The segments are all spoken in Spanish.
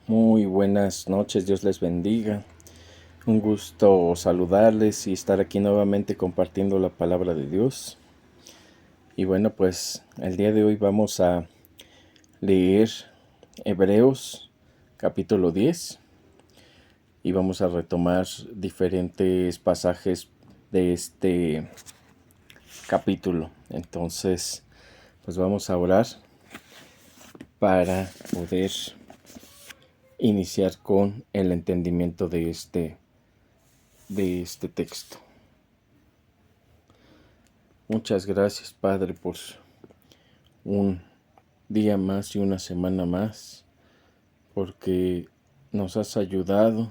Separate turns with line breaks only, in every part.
Muy buenas noches, Dios les bendiga. Un gusto saludarles y estar aquí nuevamente compartiendo la palabra de Dios. Y bueno, pues el día de hoy vamos a leer Hebreos capítulo 10 y vamos a retomar diferentes pasajes de este capítulo. Entonces, pues vamos a orar para poder iniciar con el entendimiento de este texto. Muchas gracias, Padre, por un día más y una semana más, porque nos has ayudado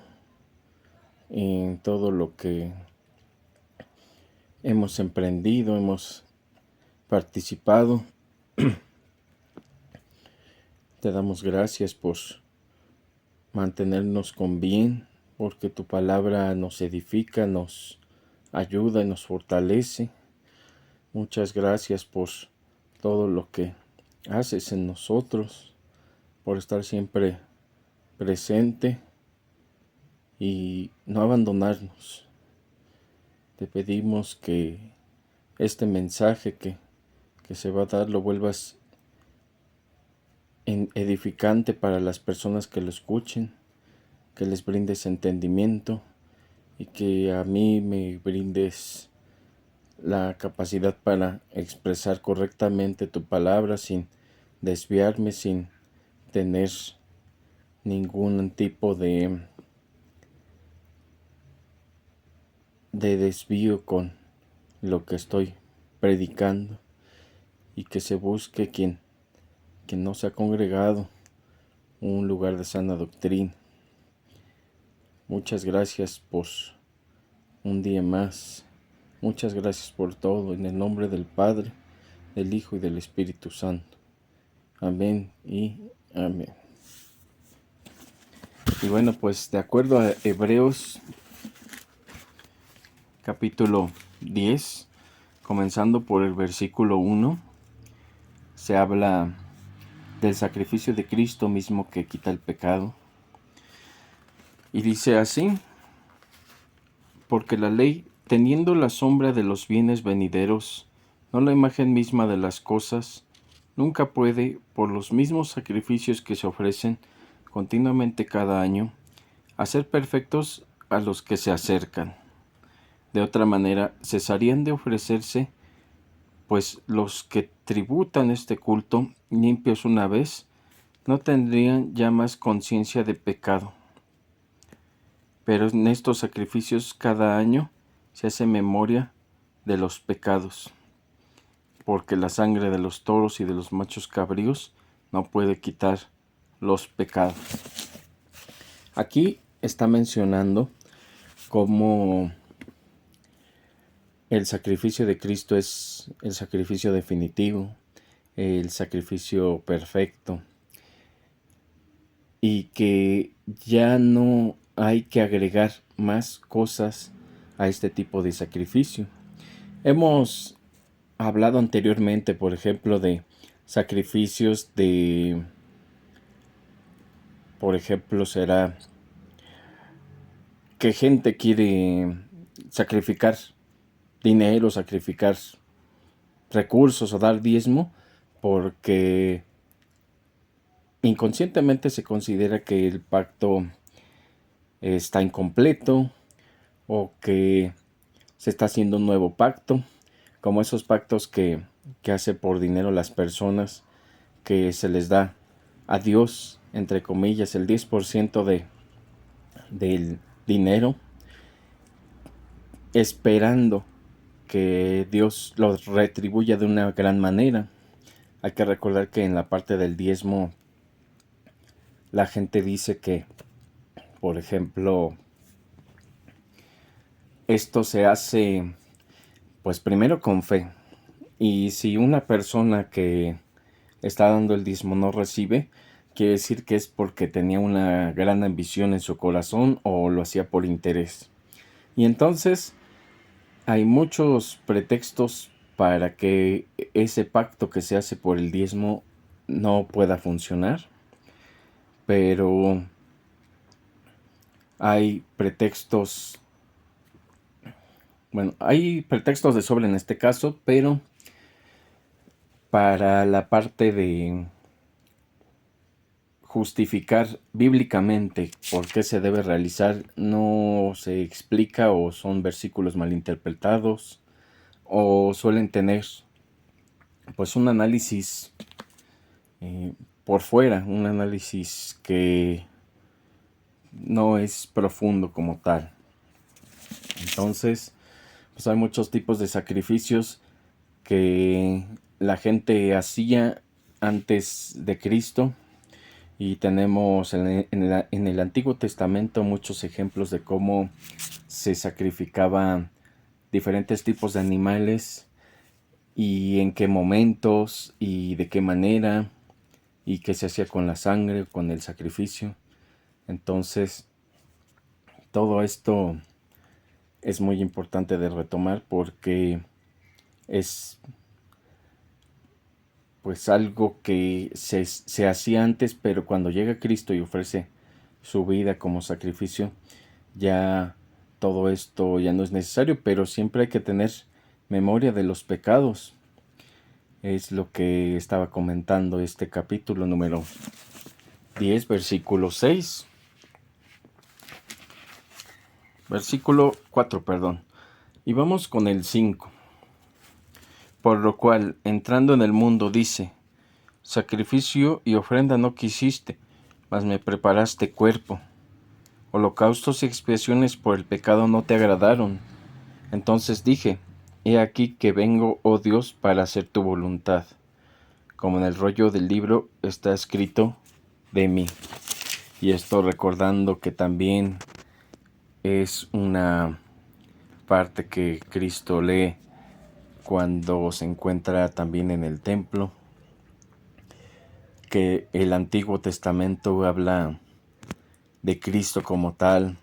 en todo lo que hemos emprendido, hemos participado. Te damos gracias por mantenernos con bien, porque tu palabra nos edifica, nos ayuda y nos fortalece. Muchas gracias por todo lo que haces en nosotros, por estar siempre presente y no abandonarnos. Te pedimos que este mensaje que se va a dar lo vuelvas edificante para las personas que lo escuchen, que les brindes entendimiento y que a mí me brindes la capacidad para expresar correctamente tu palabra sin desviarme, sin tener ningún tipo de desvío con lo que estoy predicando, y que se busque quien no se ha congregado un lugar de sana doctrina. Muchas gracias por un día más. Muchas gracias por todo, en el nombre del Padre, del Hijo y del Espíritu Santo. Amén y amén. Y bueno, pues de acuerdo a Hebreos capítulo 10, comenzando por el versículo 1, se habla del sacrificio de Cristo mismo que quita el pecado. Y dice así: porque la ley, teniendo la sombra de los bienes venideros, no la imagen misma de las cosas, nunca puede, por los mismos sacrificios que se ofrecen continuamente cada año, hacer perfectos a los que se acercan. De otra manera, cesarían de ofrecerse, pues los que tributan este culto, limpios una vez, no tendrían ya más conciencia de pecado. Pero en estos sacrificios cada año se hace memoria de los pecados, porque la sangre de los toros y de los machos cabríos no puede quitar los pecados. Aquí está mencionando cómo el sacrificio de Cristo es el sacrificio definitivo, el sacrificio perfecto, y que ya no hay que agregar más cosas a este tipo de sacrificio. Hemos hablado anteriormente, por ejemplo, de sacrificios por ejemplo, será que gente quiere sacrificar dinero, sacrificar recursos o dar diezmo porque inconscientemente se considera que el pacto está incompleto o que se está haciendo un nuevo pacto, como esos pactos que hace por dinero las personas, que se les da a Dios, entre comillas, el 10% del dinero, esperando que Dios los retribuya de una gran manera. Hay que recordar que en la parte del diezmo la gente dice que, por ejemplo, esto se hace pues primero con fe, y si una persona que está dando el diezmo no recibe, quiere decir que es porque tenía una gran ambición en su corazón o lo hacía por interés. Y entonces hay muchos pretextos para que ese pacto que se hace por el diezmo no pueda funcionar, pero Hay pretextos, hay pretextos de sobra en este caso, pero para la parte de justificar bíblicamente por qué se debe realizar, no se explica o son versículos malinterpretados o suelen tener pues un análisis por fuera, un análisis que no es profundo como tal. Entonces, pues hay muchos tipos de sacrificios que la gente hacía antes de Cristo, y tenemos en el Antiguo Testamento muchos ejemplos de cómo se sacrificaban diferentes tipos de animales y en qué momentos y de qué manera y qué se hacía con la sangre, con el sacrificio. Entonces, todo esto es muy importante de retomar porque es pues algo que se hacía antes, pero cuando llega Cristo y ofrece su vida como sacrificio, ya todo esto ya no es necesario, pero siempre hay que tener memoria de los pecados. Es lo que estaba comentando este capítulo número 10, versículo 6. Versículo 4, perdón. Y vamos con el 5. Por lo cual, entrando en el mundo, dice: sacrificio y ofrenda no quisiste, mas me preparaste cuerpo. Holocaustos y expiaciones por el pecado no te agradaron. Entonces dije: he aquí que vengo, oh Dios, para hacer tu voluntad. Como en el rollo del libro está escrito de mí. Y esto recordando que también es una parte que Cristo lee cuando se encuentra también en el templo, que el Antiguo Testamento habla de Cristo como tal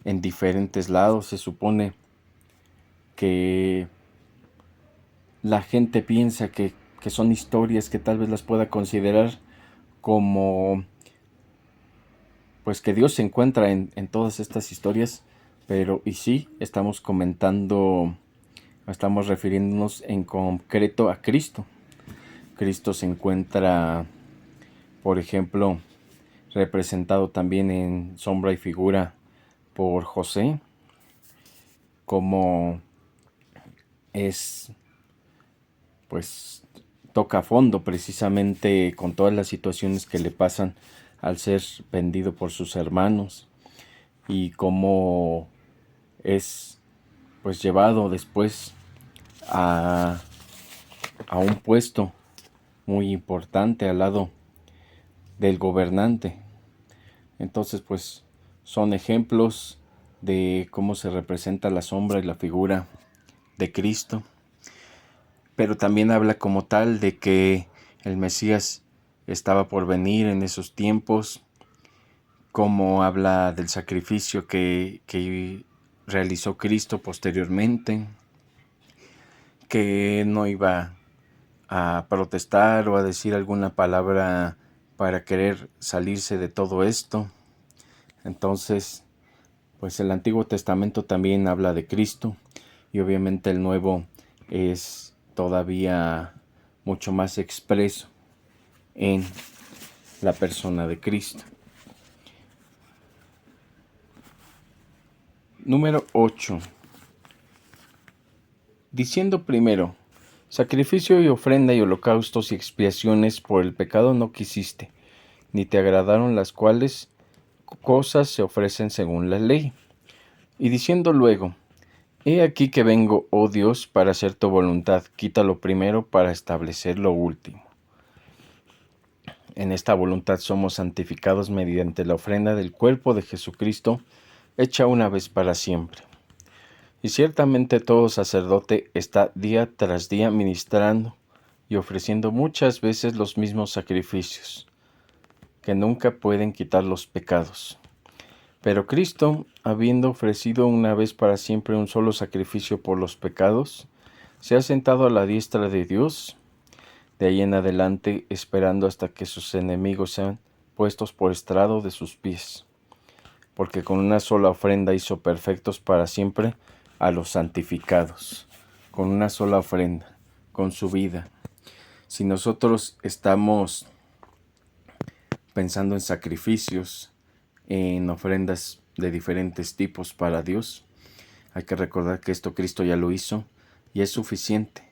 en diferentes lados. Se supone que la gente piensa que son historias que tal vez las pueda considerar como pues que Dios se encuentra en todas estas historias, pero y sí, estamos refiriéndonos en concreto a Cristo. Cristo se encuentra, por ejemplo, representado también en sombra y figura por José, como es, pues, toca a fondo precisamente con todas las situaciones que le pasan al ser vendido por sus hermanos, y cómo es pues llevado después a un puesto muy importante al lado del gobernante. Entonces pues son ejemplos de cómo se representa la sombra y la figura de Cristo, pero también habla como tal de que el Mesías estaba por venir en esos tiempos, como habla del sacrificio que realizó Cristo posteriormente, que no iba a protestar o a decir alguna palabra para querer salirse de todo esto. Entonces, pues el Antiguo Testamento también habla de Cristo, y obviamente el Nuevo es todavía mucho más expreso en la persona de Cristo. Número 8. Diciendo primero: sacrificio y ofrenda y holocaustos y expiaciones por el pecado no quisiste, ni te agradaron, las cuales cosas se ofrecen según la ley. Y diciendo luego: he aquí que vengo, oh Dios, para hacer tu voluntad, quita lo primero para establecer lo último. En esta voluntad somos santificados mediante la ofrenda del cuerpo de Jesucristo, hecha una vez para siempre. Y ciertamente todo sacerdote está día tras día ministrando y ofreciendo muchas veces los mismos sacrificios, que nunca pueden quitar los pecados. Pero Cristo, habiendo ofrecido una vez para siempre un solo sacrificio por los pecados, se ha sentado a la diestra de Dios, de ahí en adelante esperando hasta que sus enemigos sean puestos por estrado de sus pies. porque con una sola ofrenda hizo perfectos para siempre a los santificados, con una sola ofrenda, con su vida. Si nosotros estamos pensando en sacrificios, en ofrendas de diferentes tipos para Dios, hay que recordar que esto Cristo ya lo hizo y es suficiente.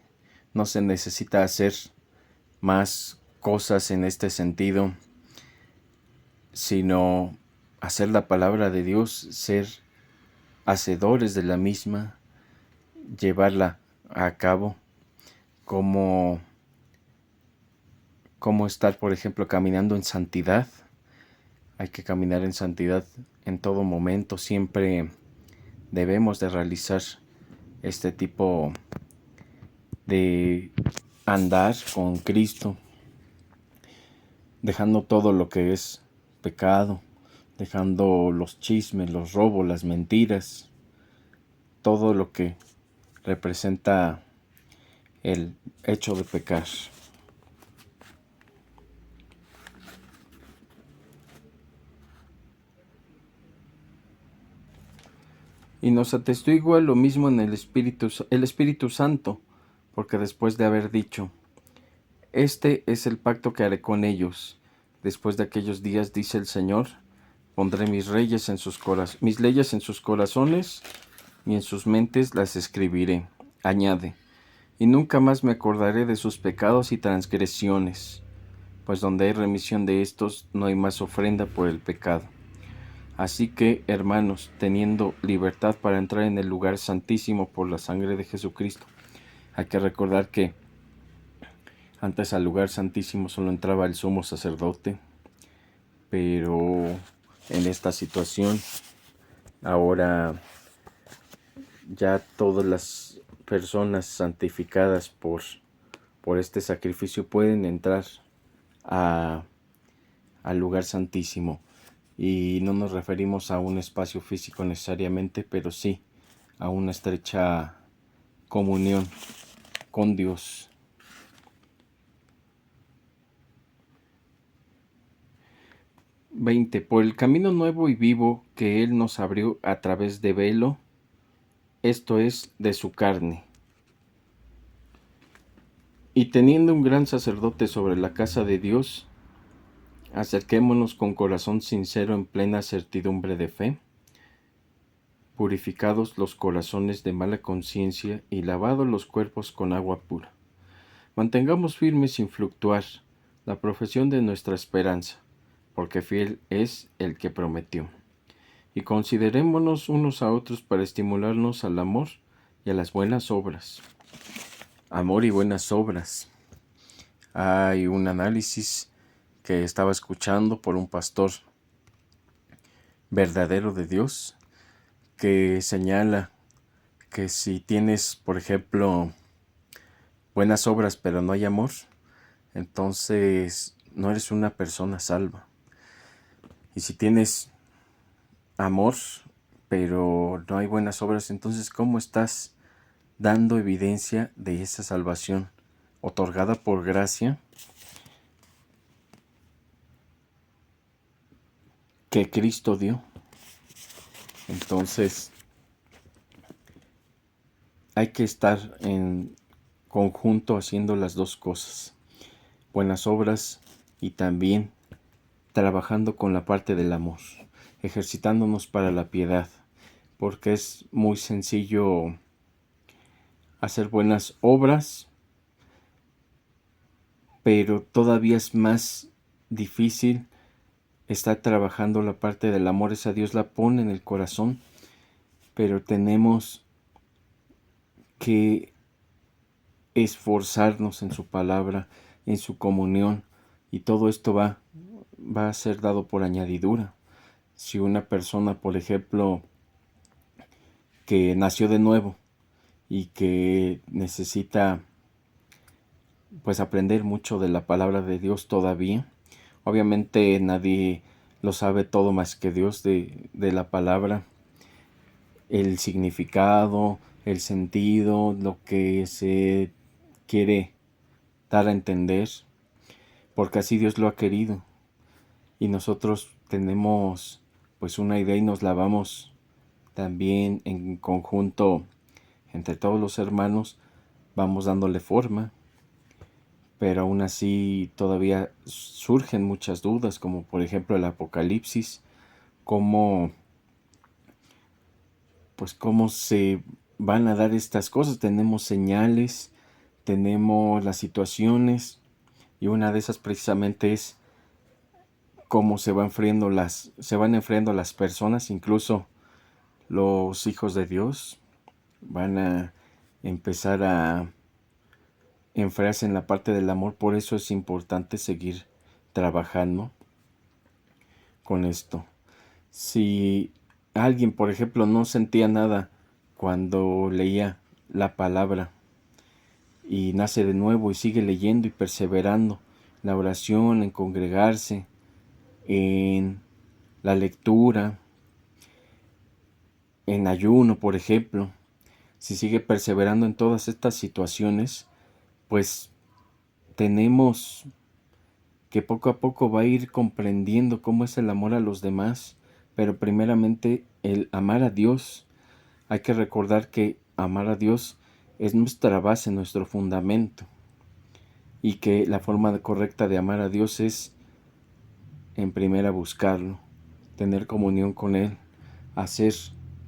No se necesita hacer más cosas en este sentido, sino hacer la palabra de Dios, ser hacedores de la misma, llevarla a cabo, como estar, por ejemplo, caminando en santidad. Hay que caminar en santidad en todo momento, siempre debemos de realizar este tipo de andar con Cristo, dejando todo lo que es pecado, dejando los chismes, los robos, las mentiras, todo lo que representa el hecho de pecar. Y nos atestigua lo mismo en el Espíritu Santo, porque después de haber dicho: este es el pacto que haré con ellos, después de aquellos días, dice el Señor, pondré mis leyes en sus corazones, y en sus mentes las escribiré. Añade: y nunca más me acordaré de sus pecados y transgresiones, pues donde hay remisión de estos, no hay más ofrenda por el pecado. Así que, hermanos, teniendo libertad para entrar en el lugar santísimo por la sangre de Jesucristo, hay que recordar que antes al lugar santísimo solo entraba el sumo sacerdote, pero en esta situación ahora ya todas las personas santificadas por este sacrificio pueden entrar al lugar santísimo. Y no nos referimos a un espacio físico necesariamente, pero sí a una estrecha comunión con Dios. Por el camino nuevo y vivo que Él nos abrió a través de velo, esto es, de su carne. Y teniendo un gran sacerdote sobre la casa de Dios, acerquémonos con corazón sincero en plena certidumbre de fe, purificados los corazones de mala conciencia y lavados los cuerpos con agua pura. Mantengamos firme sin fluctuar la profesión de nuestra esperanza, porque fiel es el que prometió. Y considerémonos unos a otros para estimularnos al amor y a las buenas obras. Amor y buenas obras. Hay un análisis que estaba escuchando por un pastor verdadero de Dios que señala que si tienes, por ejemplo, buenas obras pero no hay amor, entonces no eres una persona salva. Y si tienes amor pero no hay buenas obras, entonces ¿cómo estás dando evidencia de esa salvación otorgada por gracia que Cristo dio? Entonces hay que estar en conjunto haciendo las dos cosas, buenas obras y también trabajando con la parte del amor, ejercitándonos para la piedad, porque es muy sencillo hacer buenas obras, pero todavía es más difícil estar trabajando la parte del amor. Esa Dios la pone en el corazón, pero tenemos que esforzarnos en su palabra, en su comunión, y todo esto va a ser dado por añadidura. Si una persona, por ejemplo, que nació de nuevo y que necesita pues aprender mucho de la palabra de Dios todavía, obviamente nadie lo sabe todo más que Dios de la palabra, el significado, el sentido, lo que se quiere dar a entender, porque así Dios lo ha querido. Y nosotros tenemos pues una idea y nos la vamos también en conjunto entre todos los hermanos, vamos dándole forma, pero aún así todavía surgen muchas dudas, como por ejemplo el Apocalipsis, cómo se van a dar estas cosas. Tenemos señales, tenemos las situaciones, y una de esas precisamente es cómo se van enfriando las personas, incluso los hijos de Dios van a empezar a enfriarse en la parte del amor. Por eso es importante seguir trabajando con esto. Si alguien, por ejemplo, no sentía nada cuando leía la palabra y nace de nuevo y sigue leyendo y perseverando en la oración, en congregarse, en la lectura, en ayuno, por ejemplo, si sigue perseverando en todas estas situaciones, pues tenemos que poco a poco va a ir comprendiendo cómo es el amor a los demás, pero primeramente el amar a Dios. Hay que recordar que amar a Dios es nuestra base, nuestro fundamento, y que la forma correcta de amar a Dios es en primera buscarlo, tener comunión con Él, hacer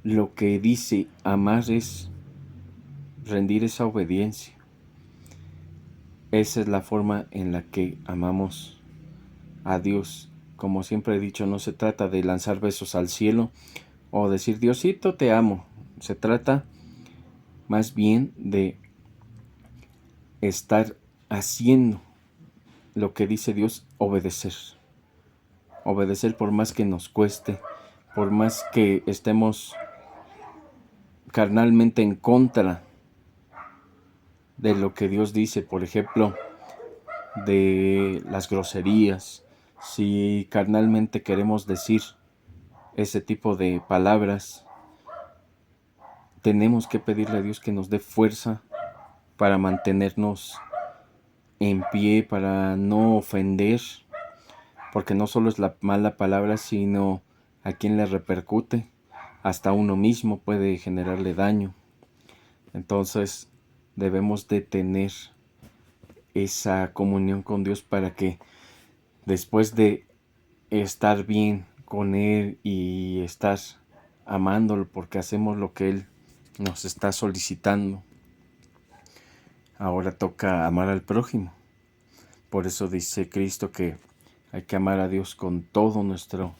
lo que dice. Amar es rendir esa obediencia. Esa es la forma en la que amamos a Dios. Como siempre he dicho, no se trata de lanzar besos al cielo o decir Diosito te amo. Se trata más bien de estar haciendo lo que dice Dios, obedecer. Obedecer por más que nos cueste, por más que estemos carnalmente en contra de lo que Dios dice, por ejemplo, de las groserías. Si carnalmente queremos decir ese tipo de palabras, tenemos que pedirle a Dios que nos dé fuerza para mantenernos en pie, para no ofender, porque no solo es la mala palabra, sino a quien le repercute, hasta uno mismo puede generarle daño. Entonces debemos de tener esa comunión con Dios para que después de estar bien con Él y estar amándolo porque hacemos lo que Él nos está solicitando, ahora toca amar al prójimo. Por eso dice Cristo que hay que amar a Dios con todo nuestro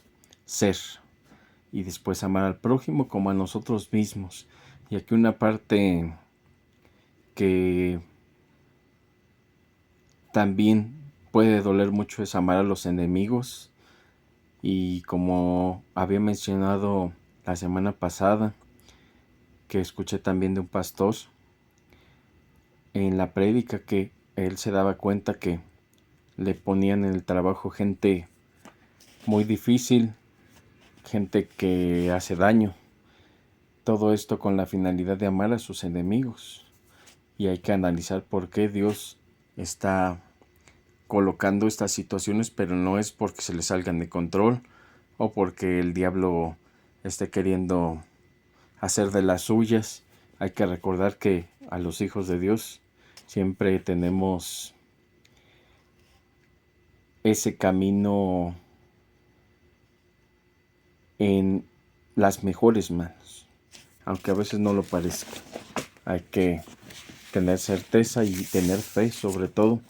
ser y después amar al prójimo como a nosotros mismos. Y aquí una parte que también puede doler mucho es amar a los enemigos. Y como había mencionado la semana pasada, que escuché también de un pastor en la prédica, que él se daba cuenta que le ponían en el trabajo gente muy difícil, gente que hace daño. Todo esto con la finalidad de amar a sus enemigos. Y hay que analizar por qué Dios está colocando estas situaciones, pero no es porque se le salgan de control o porque el diablo esté queriendo hacer de las suyas. Hay que recordar que a los hijos de Dios siempre tenemos ese camino en las mejores manos, aunque a veces no lo parezca. Hay que tener certeza y tener fe, sobre todo,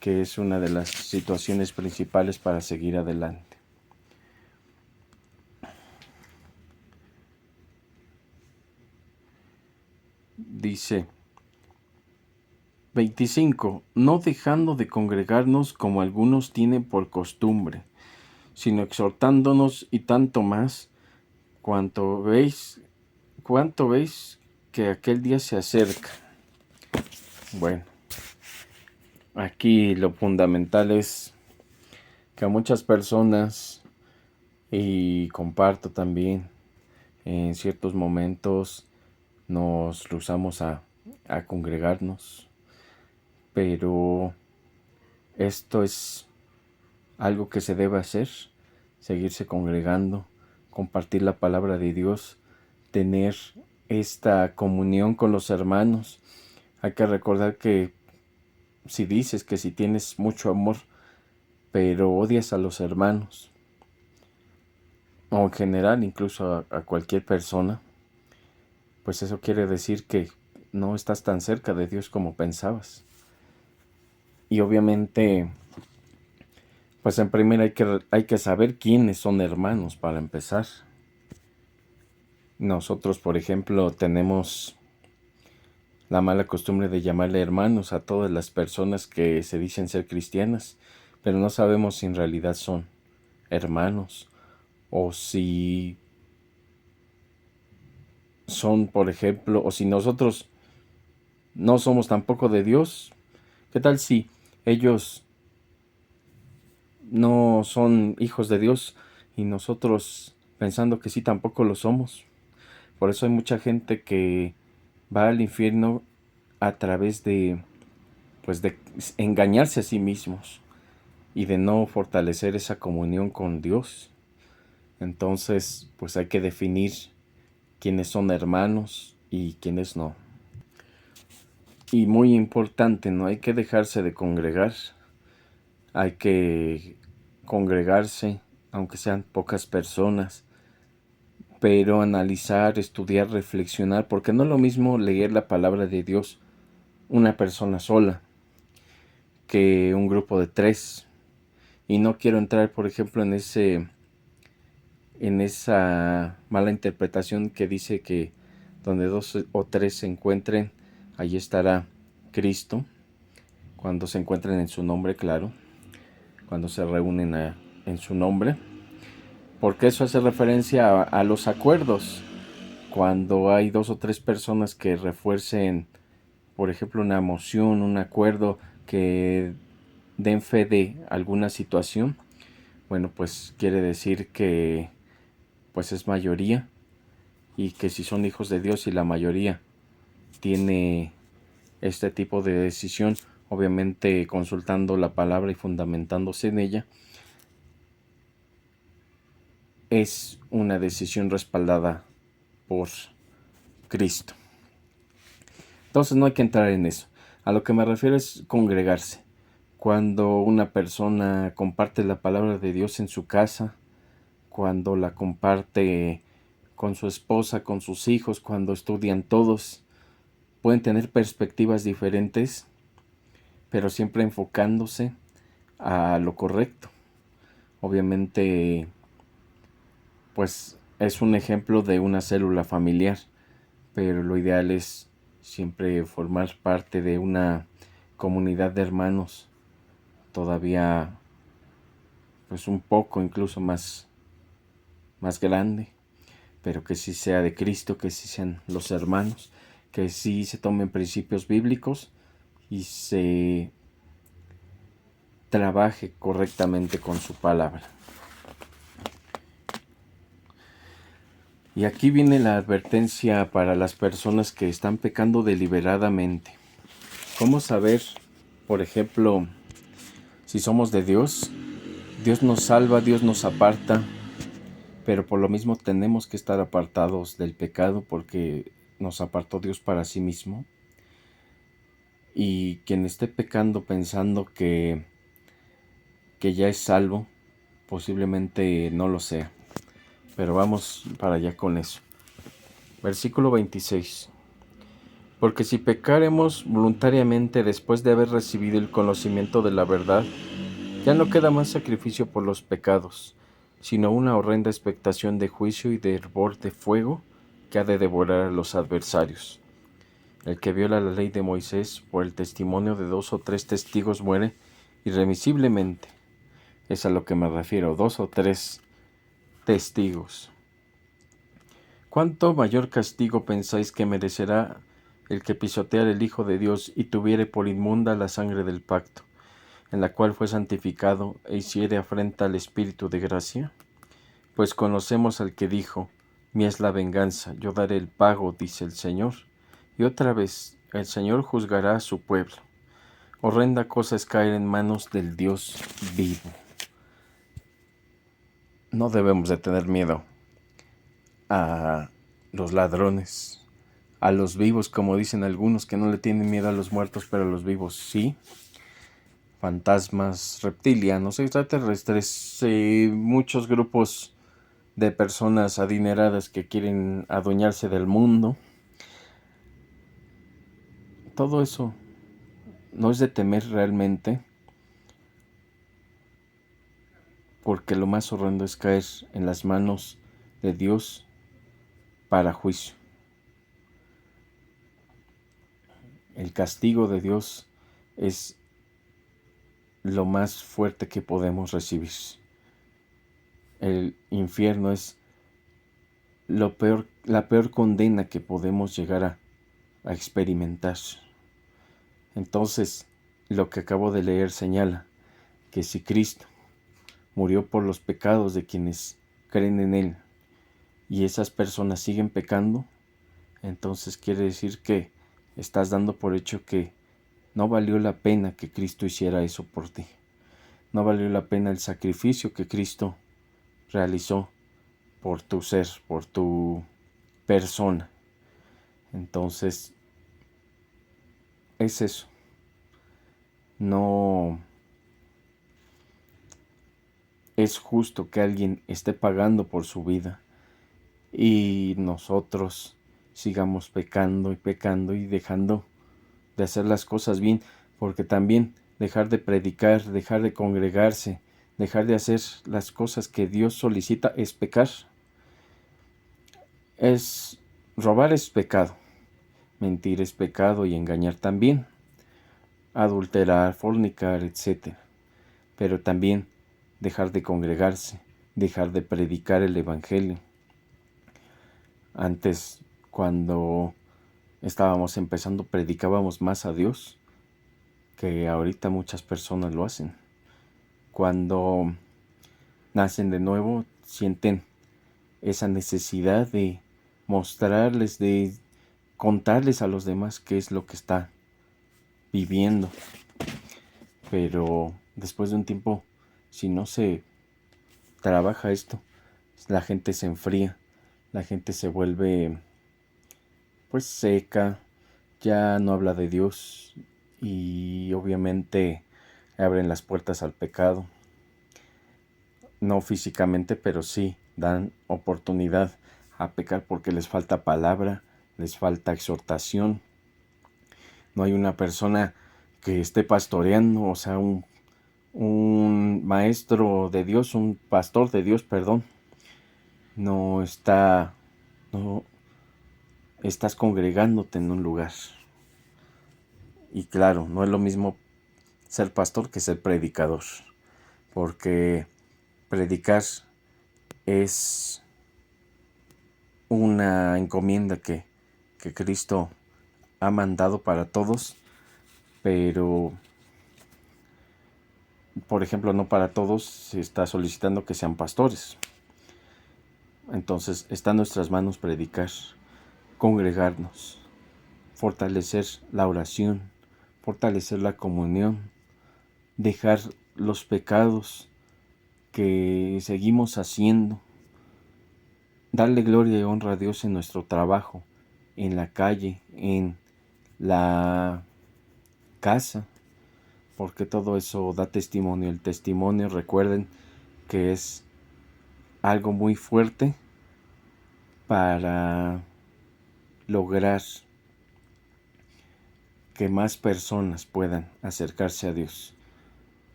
que es una de las situaciones principales para seguir adelante. Dice 25. No dejando de congregarnos como algunos tienen por costumbre, sino exhortándonos, y tanto más cuanto veis que aquel día se acerca. Bueno, aquí lo fundamental es que a muchas personas, y comparto también, en ciertos momentos nos rehusamos a congregarnos, pero esto es algo que se debe hacer, seguirse congregando compartir la palabra de Dios, tener esta comunión con los hermanos. Hay que recordar que si dices que si tienes mucho amor, pero odias a los hermanos, o en general incluso a cualquier persona, pues eso quiere decir que no estás tan cerca de Dios como pensabas. Y obviamente, pues en primera hay que saber quiénes son hermanos para empezar. Nosotros, por ejemplo, tenemos la mala costumbre de llamarle hermanos a todas las personas que se dicen ser cristianas, pero no sabemos si en realidad son hermanos o si son, por ejemplo, o si nosotros no somos tampoco de Dios. ¿Qué tal si ellos no son hijos de Dios y nosotros pensando que sí tampoco lo somos? Por eso hay mucha gente que va al infierno a través de, pues, de engañarse a sí mismos y de no fortalecer esa comunión con Dios. Entonces, pues hay que definir quiénes son hermanos y quiénes no. Y muy importante, no hay que dejarse de congregar. Hay que congregarse, aunque sean pocas personas, pero analizar, estudiar, reflexionar, porque no es lo mismo leer la palabra de Dios una persona sola que un grupo de 3. Y no quiero entrar, por ejemplo, en esa mala interpretación que dice que donde 2 o 3 se encuentren, allí estará Cristo, cuando se encuentren en su nombre, claro, cuando se reúnen en su nombre, porque eso hace referencia a los acuerdos, cuando hay 2 o 3 personas que refuercen, por ejemplo, una moción, un acuerdo, que den fe de alguna situación, bueno, pues quiere decir que pues es mayoría, y que si son hijos de Dios y la mayoría tiene este tipo de decisión, obviamente consultando la palabra y fundamentándose en ella, es una decisión respaldada por Cristo. Entonces no hay que entrar en eso. A lo que me refiero es congregarse. Cuando una persona comparte la palabra de Dios en su casa, cuando la comparte con su esposa, con sus hijos, cuando estudian todos, pueden tener perspectivas diferentes, pero siempre enfocándose a lo correcto. Obviamente, pues es un ejemplo de una célula familiar, pero lo ideal es siempre formar parte de una comunidad de hermanos, todavía pues un poco incluso más grande, pero que sí sea de Cristo, que sí sean los hermanos, que sí se tomen principios bíblicos y se trabaje correctamente con su palabra. Y aquí viene la advertencia para las personas que están pecando deliberadamente. ¿Cómo saber, por ejemplo, si somos de Dios? Dios nos salva, Dios nos aparta, pero por lo mismo tenemos que estar apartados del pecado porque nos apartó Dios para sí mismo. Y quien esté pecando pensando que ya es salvo, posiblemente no lo sea. Pero vamos para allá con eso. Versículo 26. Porque si pecaremos voluntariamente después de haber recibido el conocimiento de la verdad, ya no queda más sacrificio por los pecados, sino una horrenda expectación de juicio y de hervor de fuego que ha de devorar a los adversarios. El que viola la ley de Moisés por el testimonio de 2 o 3 testigos muere irremisiblemente. Es a lo que me refiero, 2 o 3 testigos. ¿Cuánto mayor castigo pensáis que merecerá el que pisoteare el Hijo de Dios y tuviere por inmunda la sangre del pacto, en la cual fue santificado, e hiciere afrenta al Espíritu de gracia? Pues conocemos al que dijo: mía es la venganza, yo daré el pago, dice el Señor. Y otra vez, el Señor juzgará a su pueblo. Horrenda cosa es caer en manos del Dios vivo. No debemos de tener miedo a los ladrones, a los vivos, como dicen algunos, que no le tienen miedo a los muertos, pero a los vivos sí. Fantasmas, reptilianos, extraterrestres, muchos grupos de personas adineradas que quieren adueñarse del mundo. Todo eso no es de temer realmente, porque lo más horrendo es caer en las manos de Dios para juicio. El castigo de Dios es lo más fuerte que podemos recibir. El infierno es la peor condena que podemos llegar a experimentar. Entonces, lo que acabo de leer señala que si Cristo murió por los pecados de quienes creen en Él y esas personas siguen pecando, entonces quiere decir que estás dando por hecho que no valió la pena que Cristo hiciera eso por ti. No valió la pena el sacrificio que Cristo realizó por tu ser, por tu persona. Entonces, es eso. No es justo que alguien esté pagando por su vida y nosotros sigamos pecando y dejando de hacer las cosas bien, porque también dejar de predicar, dejar de congregarse, dejar de hacer las cosas que Dios solicita es pecar. Robar es pecado, mentir es pecado y engañar también, adulterar, fornicar, etc. Pero también dejar de congregarse, dejar de predicar el Evangelio. Antes, cuando estábamos empezando, predicábamos más a Dios que ahorita muchas personas lo hacen. Cuando nacen de nuevo, sienten esa necesidad de mostrarles, de contarles a los demás qué es lo que está viviendo. Pero después de un tiempo, si no se trabaja esto, la gente se enfría, la gente se vuelve pues seca, ya no habla de Dios y obviamente abren las puertas al pecado. No físicamente, pero sí dan oportunidad a pecar porque les falta palabra, les falta exhortación. No hay una persona que esté pastoreando, o sea, un maestro de Dios, un pastor de Dios, perdón. No estás congregándote en un lugar. Y claro, no es lo mismo ser pastor que ser predicador, porque predicar es una encomienda que Cristo ha mandado para todos, pero por ejemplo no para todos se está solicitando que sean pastores. Entonces está en nuestras manos predicar, congregarnos, fortalecer la oración, fortalecer la comunión, dejar los pecados que seguimos haciendo, darle gloria y honra a Dios en nuestro trabajo, en la calle, en la casa, porque todo eso da testimonio. El testimonio, recuerden que es algo muy fuerte para lograr que más personas puedan acercarse a Dios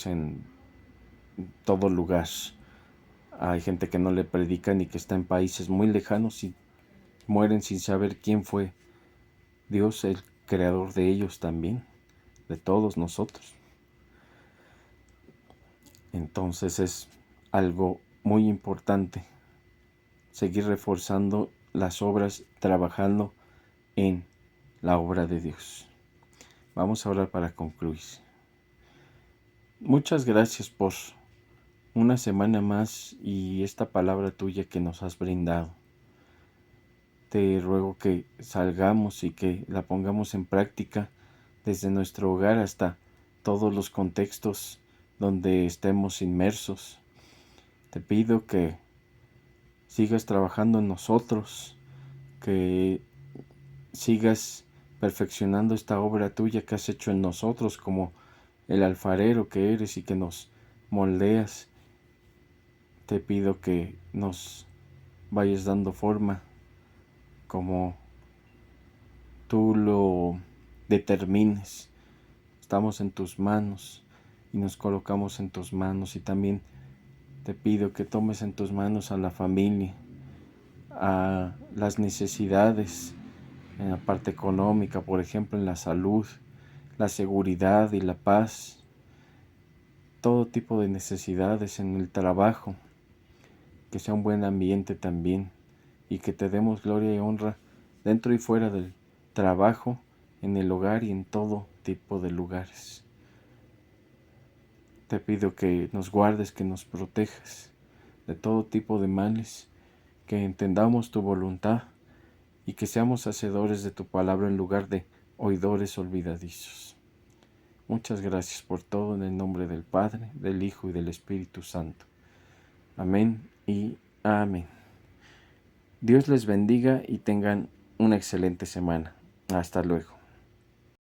en todo lugar. Hay gente que no le predican y que está en países muy lejanos y mueren sin saber quién fue Dios, el creador de ellos también, de todos nosotros. Entonces es algo muy importante seguir reforzando las obras, trabajando en la obra de Dios. Vamos a orar para concluir. Muchas gracias por una semana más y esta palabra tuya que nos has brindado. Te ruego que salgamos y que la pongamos en práctica desde nuestro hogar hasta todos los contextos donde estemos inmersos. Te pido que sigas trabajando en nosotros, que sigas perfeccionando esta obra tuya que has hecho en nosotros como el alfarero que eres y que nos moldeas. Te pido que nos vayas dando forma como tú lo determines. Estamos en tus manos y nos colocamos en tus manos, y también te pido que tomes en tus manos a la familia, a las necesidades en la parte económica, por ejemplo, en la salud, la seguridad y la paz, todo tipo de necesidades en el trabajo, que sea un buen ambiente también, y que te demos gloria y honra dentro y fuera del trabajo, en el hogar y en todo tipo de lugares. Te pido que nos guardes, que nos protejas de todo tipo de males, que entendamos tu voluntad y que seamos hacedores de tu palabra en lugar de oidores olvidadizos. Muchas gracias por todo, en el nombre del Padre, del Hijo y del Espíritu Santo. Amén y amén. Dios les bendiga y tengan una excelente semana. Hasta luego.